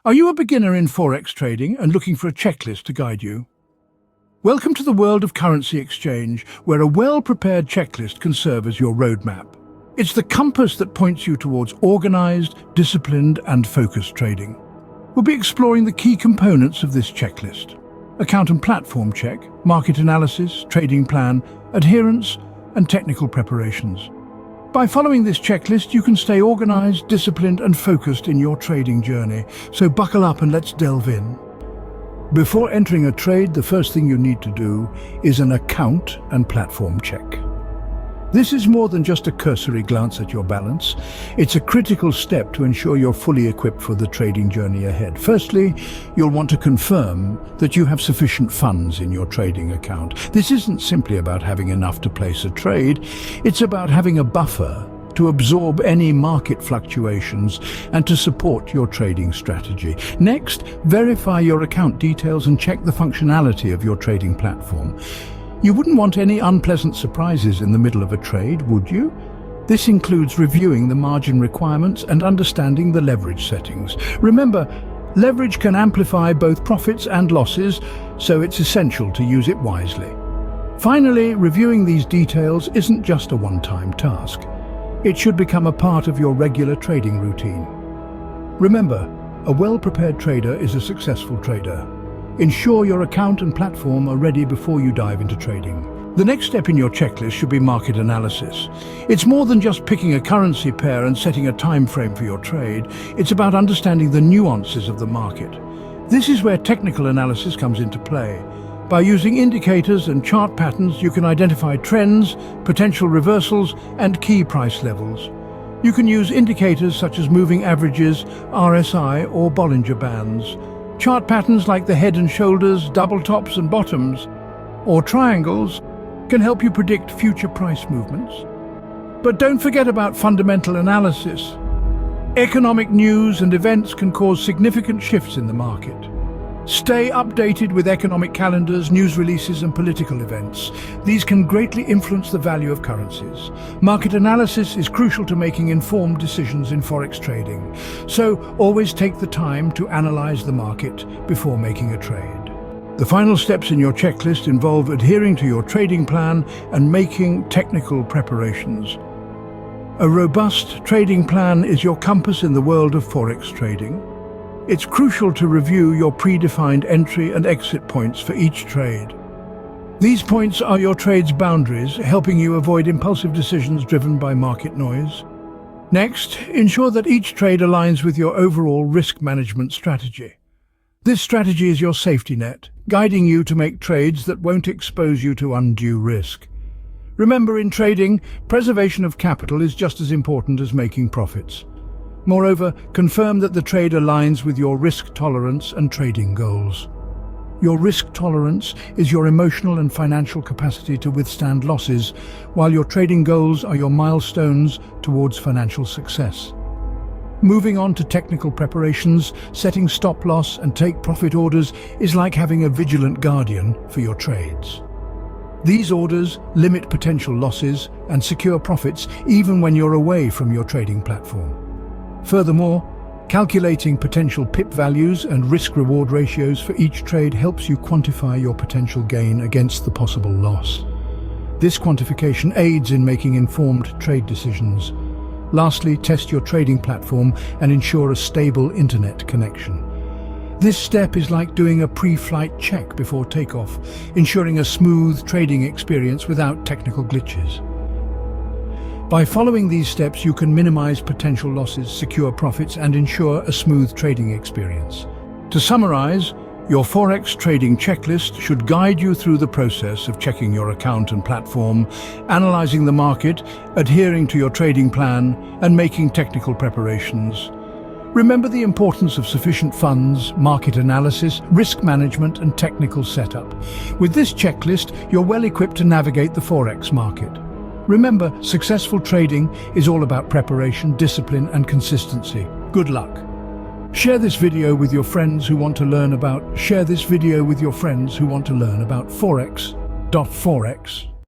Are you a beginner in Forex trading and looking for a checklist to guide you? Welcome to the world of currency exchange, where a well-prepared checklist can serve as your roadmap. It's the compass that points you towards organized, disciplined, and focused trading. We'll be exploring the key components of this checklist: account and platform check, market analysis, trading plan, adherence, and technical preparations. By following this checklist, you can stay organized, disciplined, and focused in your trading journey. So buckle up and let's delve in. Before entering a trade, the first thing you need to do is an account and platform check. This is more than just a cursory glance at your balance. It's a critical step to ensure you're fully equipped for the trading journey ahead. Firstly, you'll want to confirm that you have sufficient funds in your trading account. This isn't simply about having enough to place a trade. It's about having a buffer to absorb any market fluctuations and to support your trading strategy. Next, verify your account details and check the functionality of your trading platform. You wouldn't want any unpleasant surprises in the middle of a trade, would you? This includes reviewing the margin requirements and understanding the leverage settings. Remember, leverage can amplify both profits and losses, so it's essential to use it wisely. Finally, reviewing these details isn't just a one-time task. It should become a part of your regular trading routine. Remember, a well-prepared trader is a successful trader. Ensure your account and platform are ready before you dive into trading. The next step in your checklist should be market analysis. It's more than just picking a currency pair and setting a time frame for your trade. It's about understanding the nuances of the market. This is where technical analysis comes into play. By using indicators and chart patterns, you can identify trends, potential reversals, and key price levels. You can use indicators such as moving averages, RSI, or Bollinger Bands. Chart patterns like the head and shoulders, double tops and bottoms, or triangles can help you predict future price movements. But don't forget about fundamental analysis. Economic news and events can cause significant shifts in the market. Stay updated with economic calendars, news releases, and political events. These can greatly influence the value of currencies. Market analysis is crucial to making informed decisions in Forex trading. So always take the time to analyze the market before making a trade. The final steps in your checklist involve adhering to your trading plan and making technical preparations. A robust trading plan is your compass in the world of Forex trading. It's crucial to review your predefined entry and exit points for each trade. These points are your trade's boundaries, helping you avoid impulsive decisions driven by market noise. Next, ensure that each trade aligns with your overall risk management strategy. This strategy is your safety net, guiding you to make trades that won't expose you to undue risk. Remember, in trading, preservation of capital is just as important as making profits. Moreover, confirm that the trade aligns with your risk tolerance and trading goals. Your risk tolerance is your emotional and financial capacity to withstand losses, while your trading goals are your milestones towards financial success. Moving on to technical preparations, setting stop loss and take profit orders is like having a vigilant guardian for your trades. These orders limit potential losses and secure profits even when you're away from your trading platform. Furthermore, calculating potential PIP values and risk-reward ratios for each trade helps you quantify your potential gain against the possible loss. This quantification aids in making informed trade decisions. Lastly, test your trading platform and ensure a stable internet connection. This step is like doing a pre-flight check before takeoff, ensuring a smooth trading experience without technical glitches. By following these steps, you can minimize potential losses, secure profits, and ensure a smooth trading experience. To summarize, your Forex trading checklist should guide you through the process of checking your account and platform, analyzing the market, adhering to your trading plan, and making technical preparations. Remember the importance of sufficient funds, market analysis, risk management, and technical setup. With this checklist, you're well equipped to navigate the Forex market. Remember, successful trading is all about preparation, discipline, and consistency. Good luck. Share this video with your friends who want to learn about Forex.Forex.